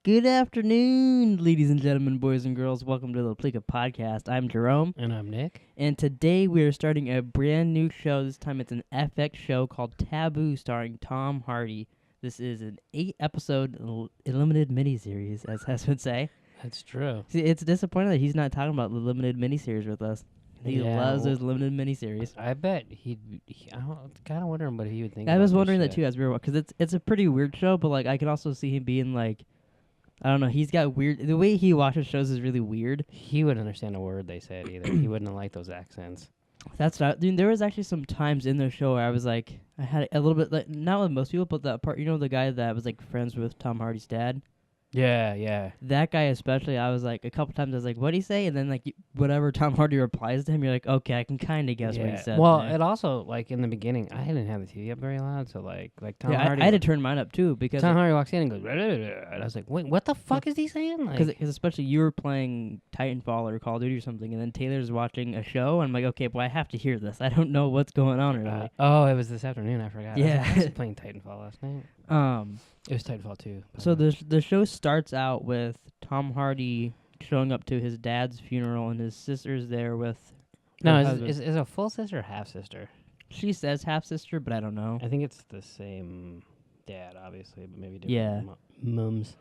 Good afternoon, ladies and gentlemen, boys and girls. Welcome to the Pleeka podcast. I'm Jerome. And I'm Nick. And today we are starting a brand new show. This time it's an FX show called Taboo starring Tom Hardy. This is an 8-episode limited miniseries, as Hess would say. That's true. See, it's disappointing that he's not talking about the limited miniseries with us. He loves those limited miniseries. I bet I'm kind of wondering what he would think. I was wondering that too as we were watching, because it's a pretty weird show, but like I can also see him being like, I don't know, he's got weird, the way he watches shows is really weird. He wouldn't understand a word they said either. He wouldn't have liked those accents. That's not, dude, there was actually some times in the show where I was like, I had a little bit, like, not with most people, but that part, you know, the guy that was like friends with Tom Hardy's dad? Yeah. That guy especially, I was like, a couple times I was like, what'd he say? And then like, whatever Tom Hardy replies to him, you're like, okay, I can kind of guess what he said. Well, it also, like, in the beginning, I didn't have the TV up very loud, so like Tom Hardy. I had to turn mine up too, because Tom Hardy walks in and goes, and I was like, wait, what the fuck is he saying? Because Like, especially you were playing Titanfall or Call of Duty or something, and then Taylor's watching a show, and I'm like, okay, well, I have to hear this. I don't know what's going on really. oh, it was this afternoon, I forgot. Yeah. I was playing Titanfall last night. It was Titanfall 2. So the show starts out with Tom Hardy showing up to his dad's funeral, and his sister's there with. No, is it a full sister or half sister? She says half sister, but I don't know. I think it's the same dad, obviously, but maybe different. Yeah. Mums.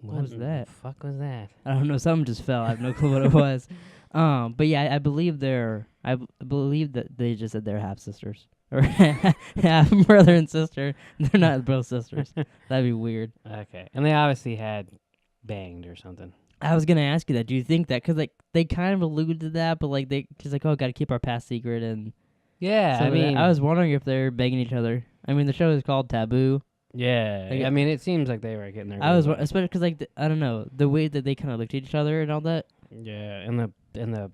What was that? The fuck was that? I don't know. Something just fell. I have no clue what it was. But yeah, I believe believe that they just said they're half sisters. Or half brother and sister. They're not both sisters. That'd be weird. Okay. And they obviously had banged or something. I was gonna ask you that. Do you think that? Because like they kind of alluded to that, but like they just like, oh, got to keep our past secret. And yeah, I mean, I was wondering if they're banging each other. I mean, the show is called Taboo. Yeah. Like, I mean, it seems like they were getting their. I was especially because like I don't know the way that they kind of looked at each other and all that. Yeah, and the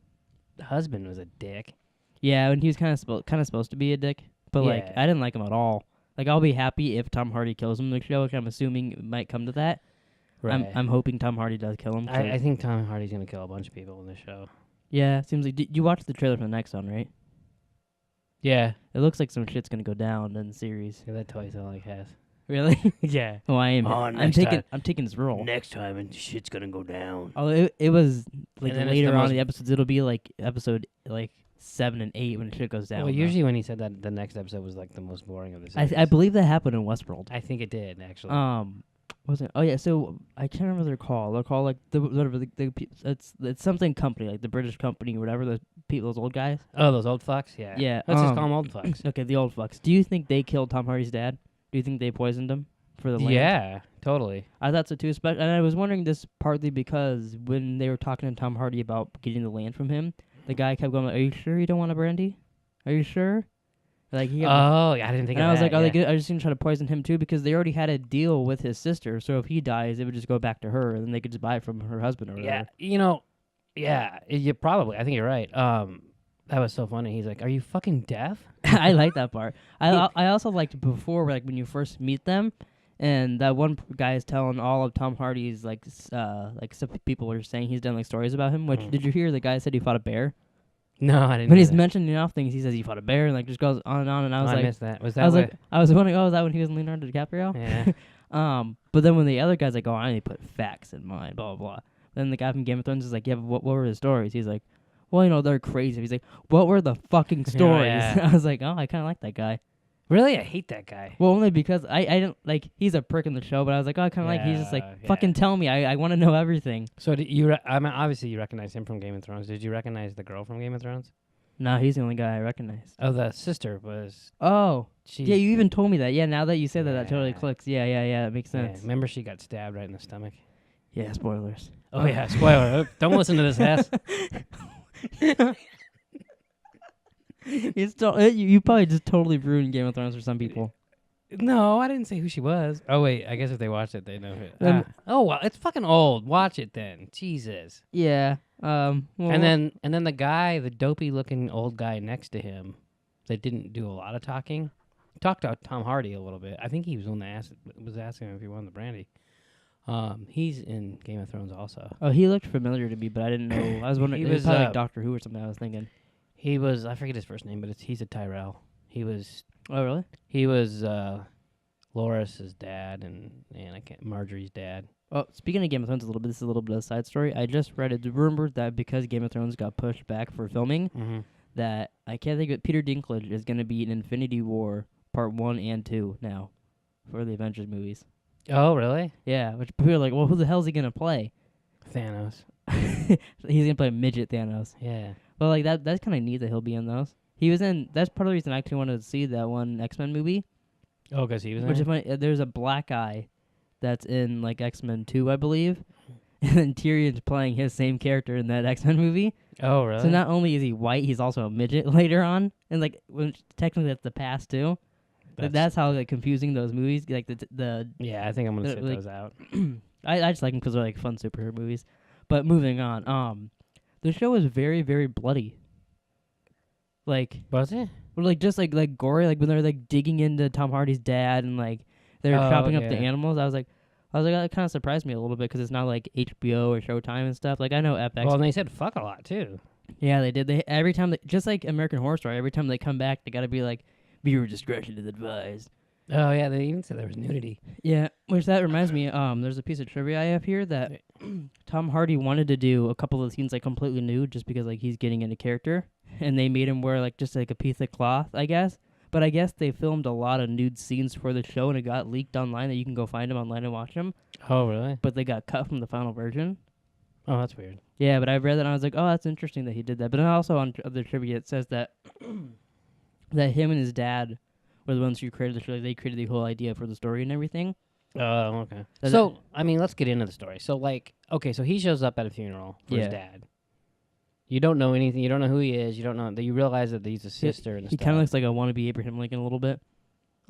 husband was a dick. Yeah, and he was kind of supposed to be a dick, but like I didn't like him at all. Like I'll be happy if Tom Hardy kills him in the show, which I'm assuming it might come to that. Right. I'm hoping Tom Hardy does kill him. I think Tom Hardy's gonna kill a bunch of people in this show. Yeah, it seems like you watched the trailer for the next one, right? Yeah. It looks like some shit's gonna go down in the series. Yeah, that toy sound like has. Really? Yeah. Oh, I am. I'm taking his role. Next time, and shit's gonna go down. Oh, it was like later on in the episodes. It'll be like episode like 7 and 8 when shit goes down. Well, usually when he said that, the next episode was like the most boring of the series. I believe that happened in Westworld. I think it did actually. What was it? Oh yeah. So I can't remember their call. They're called like it's something company, like the British company or whatever. Those old guys. Oh, those old fucks. Yeah. Yeah. Let's just call them old fucks. Okay, the old fucks. Do you think they killed Tom Hardy's dad? Do you think they poisoned him for the land? Yeah, totally. I thought so too. And I was wondering this partly because when they were talking to Tom Hardy about getting the land from him, the guy kept going, "Are you sure you don't want a brandy? Are you sure?" Like he. I didn't think. And of I was that, like, "Oh, I just gonna try to poison him too," because they already had a deal with his sister. So if he dies, it would just go back to her, and then they could just buy it from her husband or whatever. Yeah. You probably. I think you're right. That was so funny. He's like, "Are you fucking deaf?" I like that part. I also liked before, like when you first meet them, and that one guy is telling all of Tom Hardy's like some people were saying he's done like stories about him. Which did you hear? The guy said he fought a bear. No, I didn't. When he's mentioning off things, he says he fought a bear and like just goes on and on. And I was I like, missed that. Was that? I was wondering, oh, is that when he was Leonardo DiCaprio? Yeah. But then when the other guy's like, oh, I need to put facts in mine, blah blah blah. Then the guy from Game of Thrones is like, yeah, but what were the stories? He's like, well, you know, they're crazy. He's like, what were the fucking stories? Yeah. I was like, oh, I kind of like that guy. Really, I hate that guy. Well, only because I didn't like he's a prick in the show, but I was like, oh, I kind of like he's just like fucking tell me. I want to know everything. So did you? I mean, obviously you recognize him from Game of Thrones. Did you recognize the girl from Game of Thrones? No, he's the only guy I recognized. Oh, the sister was. Oh, yeah, you even told me that. Yeah, now that you say that totally clicks. Yeah, that makes sense. Yeah, remember she got stabbed right in the stomach? Yeah, spoilers. Oh, yeah, spoiler. Don't listen to this ass. You probably just totally ruined Game of Thrones for some people. No, I didn't say who she was. Oh, wait, I guess if they watched it, they know who. Oh, well, it's fucking old. Watch it then. Jesus. Yeah. Well, and then the guy, the dopey-looking old guy next to him that didn't do a lot of talking, talked to Tom Hardy a little bit. I think he was the one that was asking him if he wanted the brandy. He's in Game of Thrones also. Oh, he looked familiar to me, but I didn't know. I was wondering. He was probably like Doctor Who or something. I was thinking. He was. I forget his first name, but he's a Tyrell. He was. Oh, really? He was Loris's dad and I can't Marjorie's dad. Oh, speaking of Game of Thrones, this is a little bit of a side story. I just read it rumored that because Game of Thrones got pushed back for filming, Mm-hmm. that I can't think of Peter Dinklage is going to be in Infinity War Part 1 and 2 now for the Avengers movies. Oh, really? Yeah, which people are like, well, who the hell is he going to play? Thanos. He's going to play midget Thanos. Yeah. Well, like that's kind of neat that he'll be in those. He was in. That's part of the reason I actually wanted to see that one X-Men movie. Oh, because he was in Which it? is funny. There's a black guy that's in like X-Men 2, I believe, and then Tyrion's playing his same character in that X-Men movie. Oh, really? So not only is he white, he's also a midget later on, and like technically that's the past too. That's how like confusing those movies. Like the yeah, I think I'm gonna the, sit like, those out. I just like them because they're like fun superhero movies. But moving on, the show is very very bloody. Like Was it? or like just like gory, like when they're like digging into Tom Hardy's dad and like they're chopping up the yeah. animals. I was like that kind of surprised me a little bit because it's not like HBO or Showtime and stuff. Like I know FX. Well, and they said fuck a lot too. Yeah, they did. They every time just like American Horror Story. Every time they come back, they gotta be like, viewer discretion is advised. Oh yeah, they even said there was nudity. Yeah, which that reminds me. There's a piece of trivia I have here that Tom Hardy wanted to do a couple of scenes like completely nude, just because like he's getting into character, and they made him wear like just like a piece of cloth, I guess. But I guess they filmed a lot of nude scenes for the show, and it got leaked online that you can go find them online and watch them. Oh really? But they got cut from the final version. Oh, that's weird. Yeah, but I read that and I was like, oh, that's interesting that he did that. But then also on other trivia, it says that that him and his dad were the ones who created the show. Like, they created the whole idea for the story and everything. Oh, okay. Does So, I mean, let's get into the story. So, like, okay, so he shows up at a funeral for his dad. You don't know anything. You don't know who he is. You don't know that. You realize that he's a sister and He stuff. kind of looks like a wannabe Abraham Lincoln a little bit.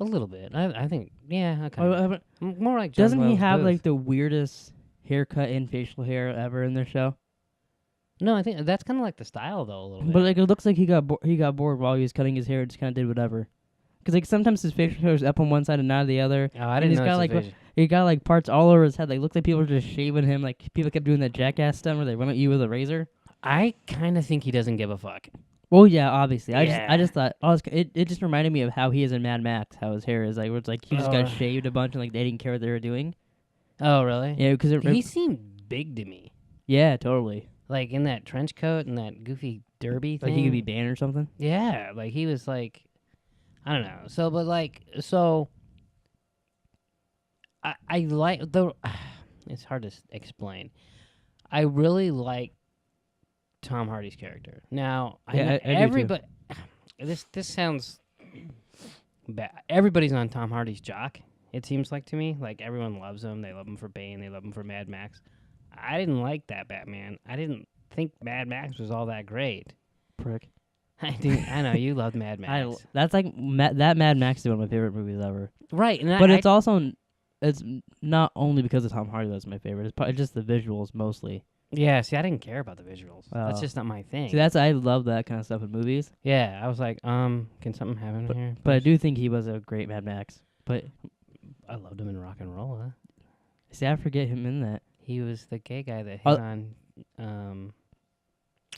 A little bit. I think. Yeah. Okay. More like. Doesn't John he Wells have Booth. like the weirdest haircut and facial hair ever in their show? No, I think that's kind of like the style though a little bit. But like it looks like he got bored while he was cutting his hair and just kind of did whatever. Because like sometimes his facial hair is up on one side and not the other. Oh, I and didn't he's know. got like he got like parts all over his head. Like looked like people were just shaving him. Like people kept doing that jackass stuff where they run at you with a razor. I kind of think he doesn't give a fuck. Well, yeah, obviously. Yeah. I just thought it just reminded me of how he is in Mad Max. How his hair is like, where it's like he just got shaved a bunch and like they didn't care what they were doing. Oh, really? Yeah, because he seemed big to me. Yeah, totally. Like in that trench coat and that goofy derby thing. Like he could be banned or something. Yeah, like he was like, I don't know. So, but like, so I like the. It's hard to explain. I really like Tom Hardy's character. Now, Yeah, I do too. everybody. This sounds bad. Everybody's on Tom Hardy's jock. It seems like to me, like everyone loves him. They love him for Bane. They love him for Mad Max. I didn't like that Batman. I didn't think Mad Max was all that great. Prick. I know you loved Mad Max. That's like that Mad Max is one of my favorite movies ever. Right, and But it's also it's not only because of Tom Hardy that's my favorite. It's probably just the visuals mostly. yeah. See, I didn't care about the visuals. Oh. That's just not my thing. See, I love that kind of stuff in movies. yeah. I was like, can something happen here? But I do think he was a great Mad Max. But I loved him in Rock and Roll. Huh? see, I forget him in that. He was the gay guy that hit Oh. on.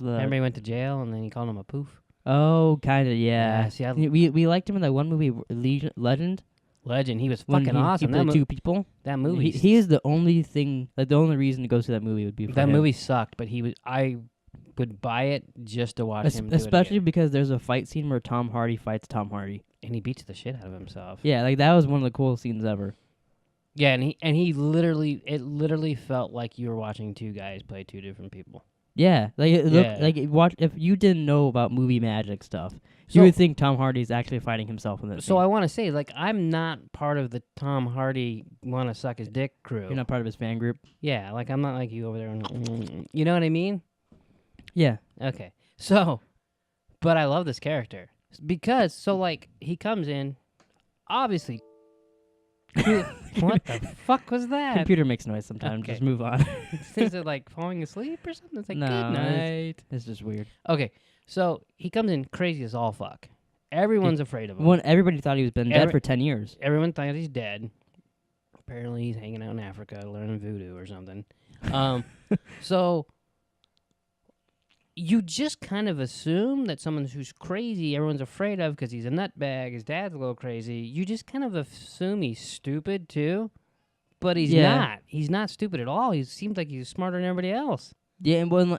Remember he went to jail and then he called him a poof. Oh, kind of, yeah. See, We liked him in that one movie, Legend. Legend. He was When fucking he awesome. played That, two people. that movie. He is the only thing. Like the only reason to go see that movie would be for that him. movie sucked, but I would buy it just to watch him. Do Especially it again. because there's a fight scene where Tom Hardy fights Tom Hardy. And he beats the shit out of himself. Yeah, like that was one of the coolest scenes ever. Yeah, and he literally felt like you were watching two guys play two different people. Yeah, like it Yeah. looked like watch if you didn't know about movie magic stuff, So- you would think Tom Hardy's actually fighting himself in that. So scene. I want to say, like, I'm not part of the Tom Hardy want to suck his dick crew. You're not part of his fan group. Yeah, like I'm not like you over there. And, you know what I mean? Yeah, Okay. So, but I love this character because like he comes in, obviously. What the fuck was that? computer makes noise sometimes. Okay. Just move on. Is it like falling asleep or something? It's like No, good night. It's just weird. Okay, so he comes in crazy as all fuck. Everyone's afraid of him. Everybody thought he was been dead for 10 years. Everyone thought he's dead. Apparently, he's hanging out in Africa learning voodoo or something. So you just kind of assume that someone who's crazy, everyone's afraid of because he's a nutbag, his dad's a little crazy. You just kind of assume he's stupid too, but he's not. He's not stupid at all. He seems like he's smarter than everybody else. Yeah, and when,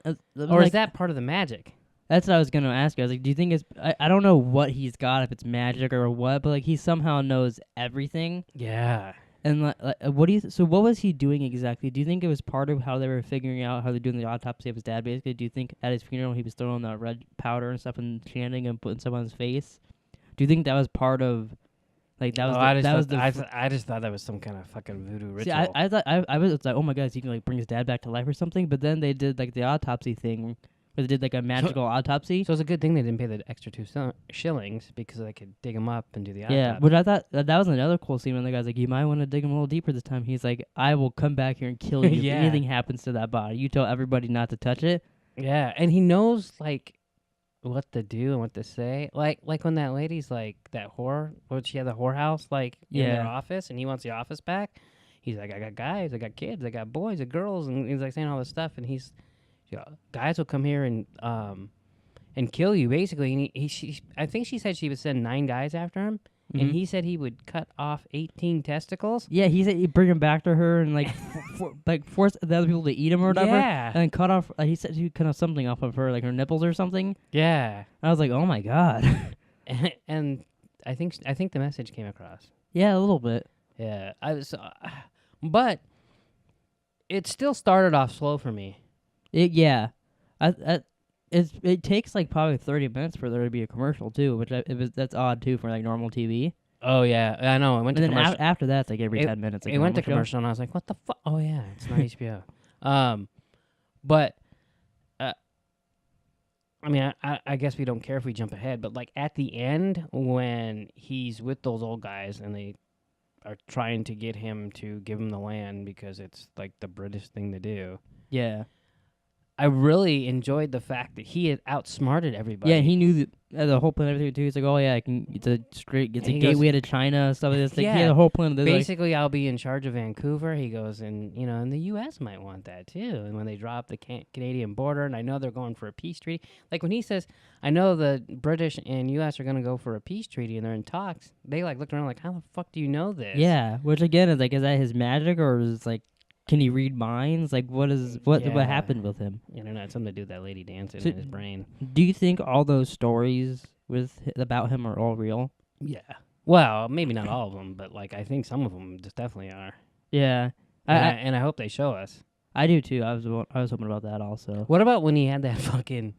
or is that part of the magic? That's what I was gonna ask you. I was like, do you think it's? I don't know what he's got, if it's magic or what, but like he somehow knows everything. Yeah. And what do you? So what was he doing exactly? Do you think it was part of how they were figuring out how they're doing the autopsy of his dad? Basically, do you think at his funeral he was throwing that red powder and stuff and chanting and putting stuff on his face? Do you think that was part of? Like that was. I just thought that was some kind of fucking voodoo ritual. See, I thought I was like, oh my god, so he can like bring his dad back to life or something. But then they did like the autopsy thing. Where they did like a magical autopsy. So it's a good thing they didn't pay the extra 2 shillings because they could dig him up and do the autopsy. Yeah, but I thought that was another cool scene when the guy's like, you might want to dig him a little deeper this time. He's like, I will come back here and kill you Yeah. if anything happens to that body. You tell everybody not to touch it. Yeah, and he knows like what to do and what to say. Like when that lady's like that whore, she had the whorehouse like in their office, and he wants the office back. He's like, I got guys, I got kids, I got boys, and girls, and he's like saying all this stuff, and he's. Guys will come here and kill you, basically. And I think she said she would send 9 guys after him, and he said he would cut off 18 testicles. Yeah, he said he'd bring him back to her and like force the other people to eat him or whatever. Yeah, and then cut off. He said he'd cut off something off of her, like her nipples or something. Yeah, I was like, oh my god. and I think the message came across. Yeah, a little bit. Yeah, but it still started off slow for me. It takes like probably 30 minutes for there to be a commercial too, which that's odd too for like normal TV. Oh yeah, I know. It went to commercial. After that, it's like every 10 minutes. Like it went to commercial, and I was like, "What the fuck?" Oh yeah, it's not HBO. But I mean, I guess we don't care if we jump ahead, but like at the end when he's with those old guys and they are trying to get him to give him the land because it's like the British thing to do. Yeah. I really enjoyed the fact that he had outsmarted everybody. Yeah, he knew the whole plan of everything too. He's like, oh yeah, it's a gateway to China, stuff like this. Like, yeah, he had a whole plan of this. Basically, I'll be in charge of Vancouver. He goes, and and the U.S. might want that too. And when they drop the Canadian border, and I know they're going for a peace treaty. Like when he says, I know the British and U.S. are going to go for a peace treaty, and they're in talks. They like look around like, how the fuck do you know this? Yeah, which again is like, is that his magic or is like? Can he read minds? Like, what happened with him? Internet, something to do with that lady dancing in his brain. Do you think all those stories about him are all real? Yeah. Well, maybe not all of them, but like I think some of them just definitely are. Yeah. And I hope they show us. I do too. I was hoping about that also. What about when he had that fucking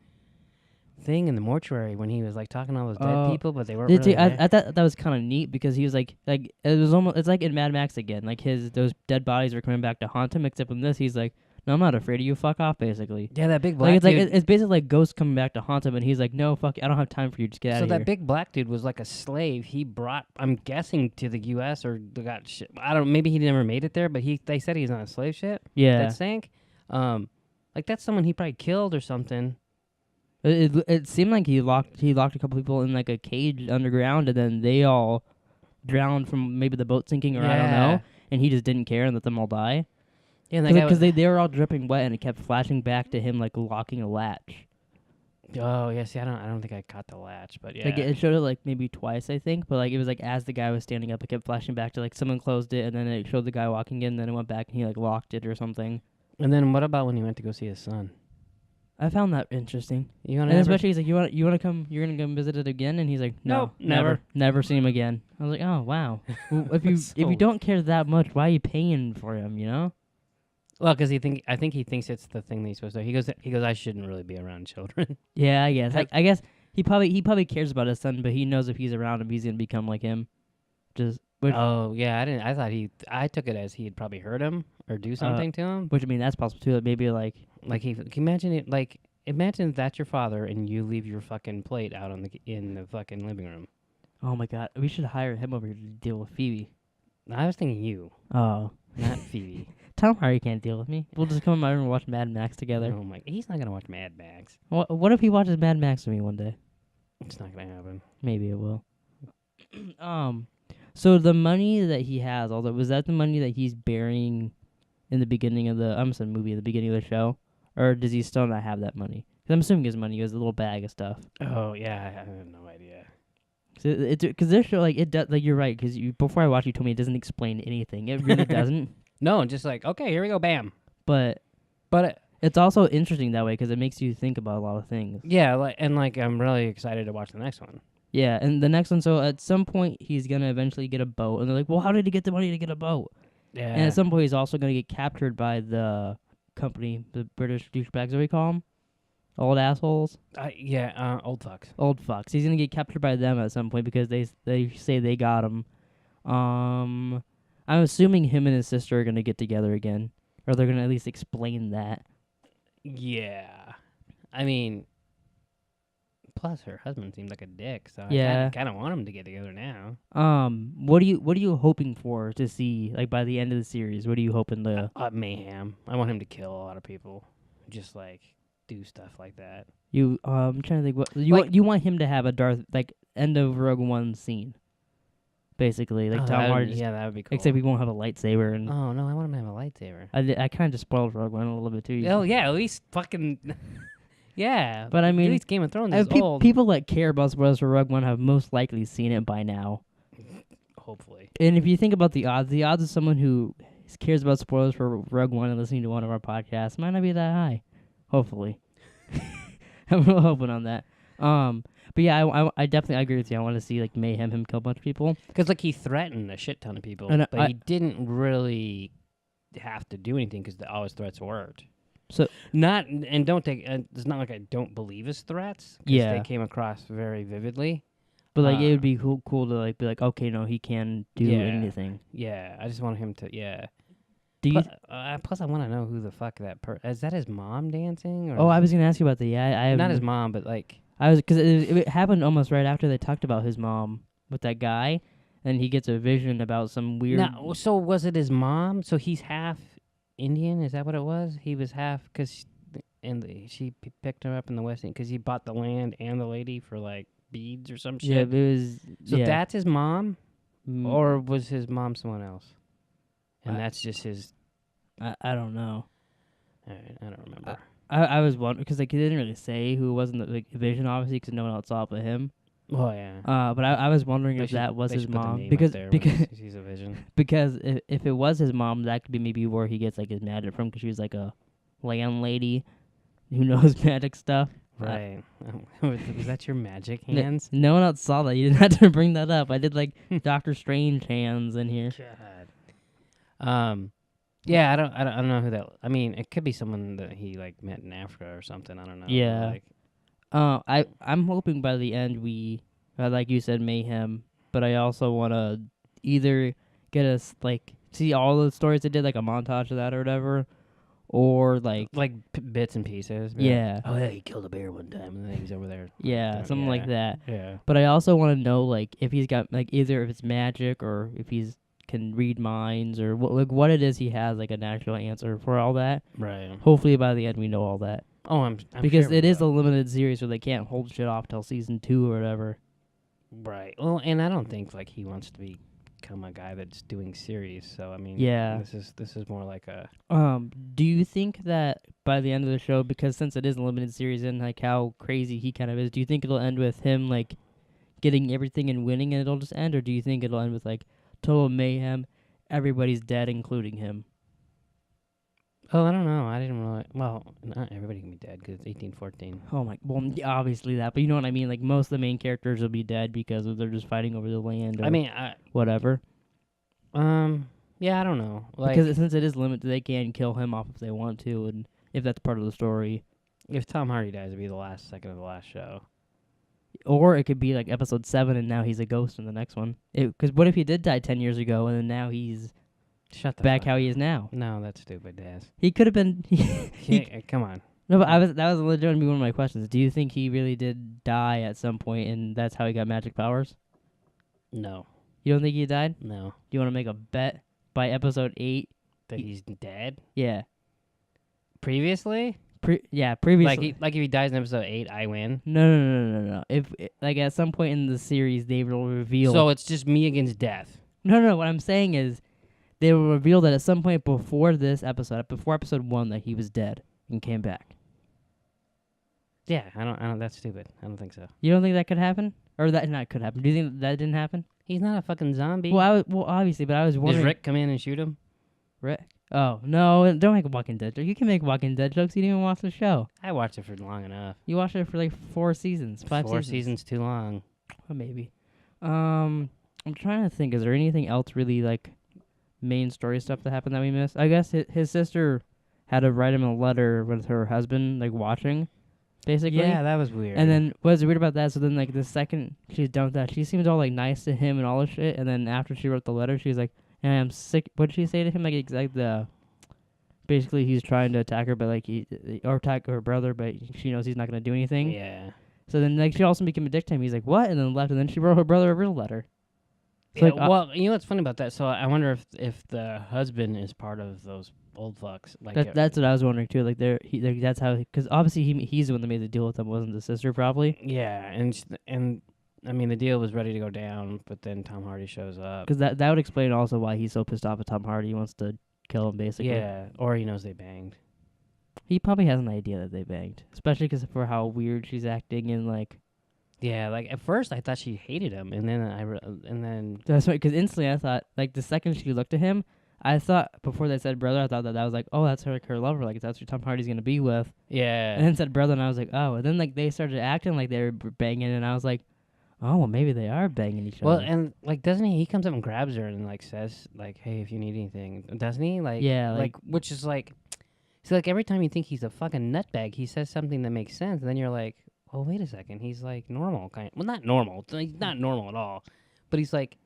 thing in the mortuary when he was like talking to all those dead people, but they weren't really there? I thought that was kind of neat because he was like it was almost, it's like in Mad Max again, like those dead bodies were coming back to haunt him, except in this he's like, no, I'm not afraid of you, fuck off, basically. Yeah, that big black dude. It's basically like ghosts coming back to haunt him, and he's like, no, fuck, I don't have time for you, just get out of here. So that big black dude was like a slave he brought, I'm guessing, to the U.S. or got shit. I don't. Maybe he never made it there, but they said he's on a slave ship. Yeah, that sank. Like that's someone he probably killed or something. It seemed like he locked a couple people in like a cage underground, and then they all drowned from maybe the boat sinking or I don't know, and he just didn't care and let them all die. Yeah, because they were all dripping wet, and it kept flashing back to him like locking a latch. Oh yeah, see, I don't think I caught the latch, but yeah, like it showed it like maybe twice, I think, but like it was like as the guy was standing up, it kept flashing back to like someone closed it, and then it showed the guy walking in, and then it went back and he like locked it or something. And then what about when he went to go see his son? I found that interesting. And especially he's like, you want to come? You're gonna come visit it again? And he's like, no, nope, never see him again. I was like, oh wow. Well, if you don't care that much, why are you paying for him? You know? Well, because I think he thinks it's the thing that he's supposed to. He goes, I shouldn't really be around children. Yeah, I guess. I guess he probably cares about his son, but he knows if he's around him, he's gonna become like him. Oh yeah, I took it as he'd probably hurt him or do something to him. Which I mean, that's possible too. Maybe like imagine it like. Imagine that's your father and you leave your fucking plate out in the fucking living room. Oh my god, we should hire him over here to deal with Phoebe. I was thinking you. Oh, not Phoebe. Tom Hardy can't deal with me. We'll just come in my room and watch Mad Max together. Oh my, he's not gonna watch Mad Max. What if he watches Mad Max with me one day? It's not gonna happen. Maybe it will. So the money that he has, was that the money that he's burying in the beginning of the movie, the beginning of the show? Or does he still not have that money? 'Cause I'm assuming his money. He has a little bag of stuff. Oh yeah, I have no idea. So it's because this show, like, it does. Like, you're right. Because before I watched, you told me it doesn't explain anything. It really doesn't. No, just like, okay, here we go, bam. But But it's also interesting that way because it makes you think about a lot of things. yeah, like I'm really excited to watch the next one. Yeah, and the next one. So at some point, he's gonna eventually get a boat, and they're like, "Well, how did he get the money to get a boat?" Yeah. And at some point, he's also gonna get captured by the company, the British douchebags. What do we call them? Old assholes. Old fucks. Old fucks. He's gonna get captured by them at some point because they say they got him. I'm assuming him and his sister are gonna get together again, or they're gonna at least explain that. Yeah. I mean, plus her husband seems like a dick, so Yeah. I kind of want them to get together now. What are you hoping for to see, like, by the end of the series? What are you hoping to? Mayhem. I want him to kill a lot of people. Just like do stuff like that. I'm trying to think. What Like- you want him to have a Darth, like, end of Rogue One scene, basically, like Tom Hardy. Yeah, that would be cool. Except he won't have a lightsaber, and Oh no, I want him to have a lightsaber. I kind of just spoiled Rogue One a little bit too. Oh yeah, at least fucking. Yeah, But I mean, at least Game of Thrones is old. people that care about spoilers for Rogue One have most likely seen it by now. Hopefully. And if you think about the odds of someone who cares about spoilers for Rogue One and listening to one of our podcasts might not be that high. Hopefully. I'm real hoping on that. But yeah, I definitely agree with you. I want to see, like, Mayhem him kill a bunch of people. Because like he threatened a shit ton of people, And but he didn't really have to do anything because all his threats worked. So Don't take. It's not like I don't believe his threats. 'Cause Yeah. they came across very vividly. But like it would be cool to like be like, okay, no, he can do Yeah. anything. Yeah, I just want him to. Yeah. Do you? Plus, I want to know who the fuck that is. That his mom dancing? Or Oh, I was gonna ask you about that. Yeah, I have not his mom, but like I was because it happened almost right after they talked about his mom with that guy, and he gets a vision about some weird. No, so was it his mom? So he's half Indian? Is that what it was? He was half because, she picked him up in the West End because he bought the land and the lady for like beads or some shit. Yeah, it was. So yeah. that's his mom, Mm, or was his mom someone else? And I- that's just his. I don't know. I don't remember. I was wondering because like he didn't really say who was in the like, vision, obviously, because no one else saw it but him. Oh yeah. But I was wondering They if should- that was they his should put the mom name up because there when because he's a vision. because if it was his mom, that could be maybe where he gets like his magic from because she was like a landlady who knows magic stuff. Right. Was that your magic hands? No one else saw that. You didn't have to bring that up. I did like Doctor Strange hands in here. God. Yeah, I don't know who that. I mean, it could be someone that he like met in Africa or something. I don't know. Yeah. Like, I'm hoping by the end we, like you said, mayhem. But I also want to either get us like see all the stories they did, like a montage of that or whatever, or like bits and pieces. Yeah. Oh yeah, he killed a bear one time, and then he was over there. yeah, something like that. Yeah. But I also want to know like if he's got like either if it's magic or if he's can read minds or what it is he has like a natural answer for all that. Right. Hopefully by the end we know all that. Oh, I'm because sure it we is a will. limited series where they can't hold shit off till season 2 or whatever. Right. Well, and I don't think like he wants to become a guy that's doing series. So I mean, Yeah. this is more like a. Do you think that by the end of the show, because since it is a limited series and like how crazy he kind of is, do you think it'll end with him like getting everything and winning and it'll just end, or do you think it'll end with like total mayhem, everybody's dead, including him? Oh, I don't know. I didn't really. Well, not everybody can be dead because it's 1814. Oh my, well, obviously that, but you know what I mean. Like most of the main characters will be dead because they're just fighting over the land. Or I mean, whatever. yeah, I don't know. Like, Because since it is limited, they can kill him off if they want to, and if that's part of the story. if Tom Hardy dies, it'd be the last second of the last show. Or it could be like episode 7 and now he's a ghost in the next one. Because what if he did die 10 years ago and then now he's Shut the back fuck how up. he is now? No, that's stupid, Daz. He could have been... Yeah, come on. No, but that was legitimately one of my questions. Do you think he really did die at some point and that's how he got magic powers? No. You don't think he died? No. Do you want to make a bet by episode 8? That he's dead? Yeah. Previously? Previously. Like if he dies in episode 8, I win? No. If like at some point in the series they will reveal... So it's just me against death. No, what I'm saying is they will reveal that at some point before this episode, before episode 1, that he was dead and came back. Yeah, I don't. That's stupid. I don't think so. You don't think that could happen, or that not could happen? Do you think that didn't happen? He's not a fucking zombie. Well, obviously, but I was Does wondering. Rick come in and shoot him? Rick? Oh no! Don't make a Walking Dead joke. You can make Walking Dead jokes. You didn't even watch the show. I watched it for long enough. You watched it for like 4 seasons, 5 seasons. 4 seasons too long. Well, maybe. I'm trying to think. Is there anything else really like main story stuff that happened that we missed? I guess his sister had to write him a letter with her husband, like watching, basically. Yeah, that was weird. And then what's weird about that? So then, like the second she's done with that, she seems all like nice to him and all this shit. And then after she wrote the letter, she's like, "And I'm sick." What did she say to him? Like basically he's trying to attack her, but like or attack her brother, but she knows he's not gonna do anything. Yeah. So then, like, she also became a dick to him. He's like, "What?" And then left. And then she wrote her brother a real letter. It's Yeah, like, well, you know what's funny about that? So I wonder if the husband is part of those old fucks. Like that's what I was wondering too. Like, that's how, because obviously he's the one that made the deal with them, wasn't the sister probably? Yeah, and I mean the deal was ready to go down, but then Tom Hardy shows up. Because that would explain also why he's so pissed off at Tom Hardy. He wants to kill him basically. Yeah, or he knows they banged. He probably has an idea that they banged, especially because for how weird she's acting and like. Yeah, like at first I thought she hated him, and then That's right. Because instantly I thought, like the second she looked at him, I thought before they said brother, I thought that was like, oh, that's her lover, like that's who Tom Hardy's gonna be with. yeah, And then said brother, and I was like, oh. And then like they started acting like they were banging, and I was like, oh, well maybe they are banging each other. well, and like doesn't he comes up and grabs her and like says like, hey, if you need anything, doesn't he? Like yeah, like which is like, so like every time you think he's a fucking nutbag, he says something that makes sense, and then you're like, oh, wait a second, he's like normal kind. Well, not normal. He's not normal at all. But he's like,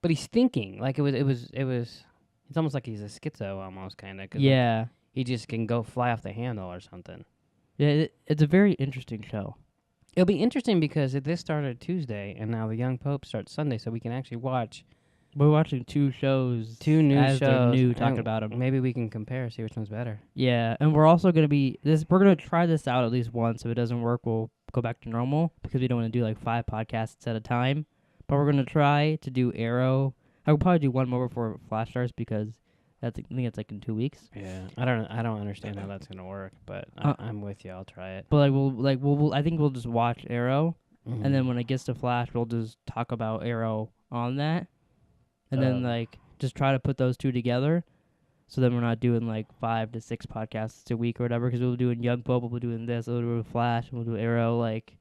but he's thinking like it was. It's almost like he's a schizo almost kind of. yeah. Like, he just can go fly off the handle or something. Yeah, it's a very interesting show. It'll be interesting because this started Tuesday and now the Young Pope starts Sunday, so we can actually watch We're watching 2 shows. 2 new as they're shows. new, talking and about them. Maybe we can compare, see which one's better. Yeah, and we're also gonna we're gonna try this out at least once. If it doesn't work, we'll go back to normal because we don't want to do like 5 podcasts at a time. But we're gonna try to do Arrow. I will probably do one more before Flash starts because I think it's like in 2 weeks. Yeah, I don't understand how that's gonna work, but I'm with you. I'll try it. But we'll I think we'll just watch Arrow, Mm-hmm. and then when it gets to Flash, we'll just talk about Arrow on that, and then like just try to put those 2 together. So then we're not doing like 5 to 6 podcasts a week or whatever, because we'll be doing Young Pope, we'll be doing this, we'll do Flash, we'll do Arrow, like.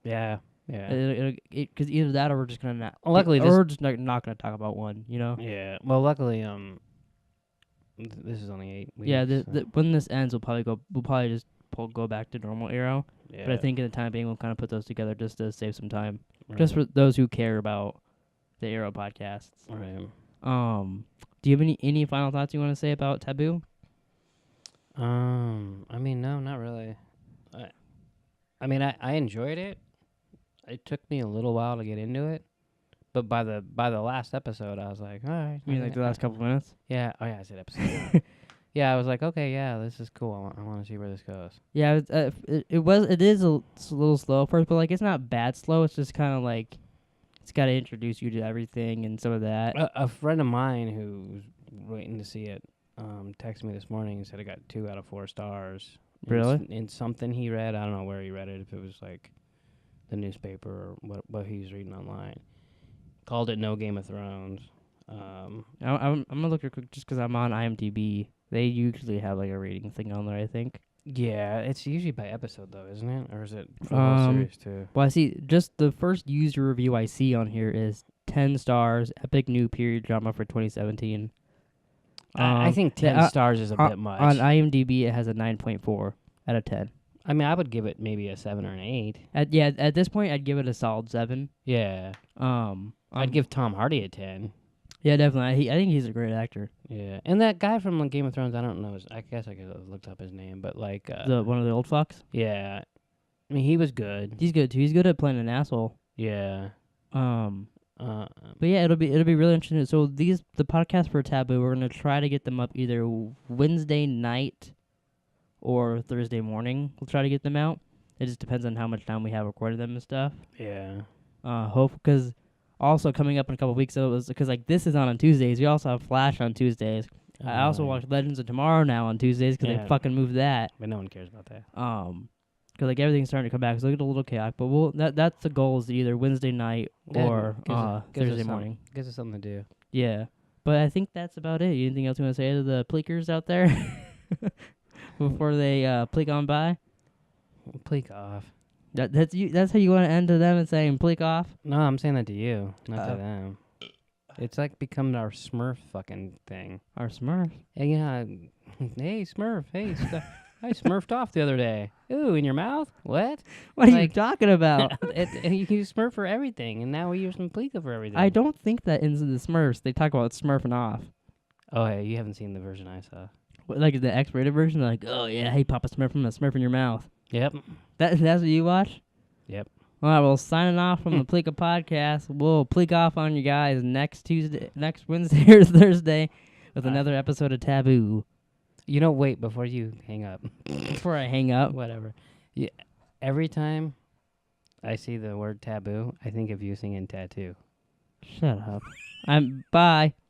Yeah. Because either that or we're just gonna not. Luckily, or we're just not gonna talk about one, you know. Yeah. Well, luckily, this is only 8 weeks. Yeah. so. When this ends, we'll probably just go back to normal Arrow. Yeah. But I think in the time being, we'll kind of put those together just to save some time, Right. just for those who care about the Arrow podcasts. Right. Do you have any final thoughts you want to say about Taboo? I mean, no, not really. I mean, I enjoyed it. It took me a little while to get into it, but by the last episode, I was like, all right. You mean like the last couple minutes? Yeah. Oh yeah, I said episode. Yeah, I was like, okay, yeah, this is cool. I want to see where this goes. Yeah, it is a little slow at first, but like it's not bad slow. It's just kind of like it's got to introduce you to everything and some of that. A friend of mine who was waiting to see it texted me this morning and said it got 2 out of 4 stars. Really? In something he read. I don't know where he read it, if it was like the newspaper or what he was reading online. Called it No Game of Thrones. I'm gonna look real quick just because I'm on IMDb. They usually have like a rating thing on there, I think. Yeah, it's usually by episode though, isn't it? Or is it for the whole series too? Well, I see just the first user review I see on here is 10 stars, epic new period drama for 2017. I think 10 stars is a bit much. On IMDb, it has a 9.4 out of 10. I mean, I would give it maybe a 7 or an 8. At this point, I'd give it a solid 7. Yeah. I'd give Tom Hardy a 10. Yeah, definitely. I think he's a great actor. Yeah, and that guy from Game of Thrones, I don't know. I guess I could have looked up his name, but like One of the old fucks. Yeah, I mean he was good. He's good too. He's good at playing an asshole. Yeah. But yeah, it'll be really interesting. So the podcast for Taboo, we're gonna try to get them up either Wednesday night or Thursday morning. We'll try to get them out. It just depends on how much time we have recording them and stuff. Yeah. Because also coming up in a couple weeks, so it was because like this is on Tuesdays. We also have Flash on Tuesdays. I also watch Legends of Tomorrow now on Tuesdays because they fucking moved that. But no one cares about that. because like everything's starting to come back. So it'll get a little chaotic, but that's the goal is either Wednesday night or Thursday morning. Gives us something to do. Yeah, but I think that's about it. Anything else you want to say to the Pleekers out there before they pleek on by? Pleek off. That's you. That's how you want to end to them and saying pleek off. No, I'm saying that to you, not to them. It's like become our Smurf fucking thing. Our Smurf. Yeah. Hey Smurf. Hey, I smurfed off the other day. Ooh, in your mouth? What? What are you talking about? You can use Smurf for everything, and now we use some Pleeka for everything. I don't think that ends in the Smurfs. They talk about smurfing off. Oh, hey, you haven't seen the version I saw. Like the X-rated version, like, oh yeah, hey, pop a Smurf from a Smurf in your mouth. Yep. That's what you watch? Yep. All right, well, signing off from the Pleeka podcast. We'll pleek off on you guys next Wednesday or Thursday with another episode of Taboo. You know, wait, before you hang up. Before I hang up? Whatever. Yeah, every time I see the word taboo, I think of you singing Tattoo. Shut up. Bye.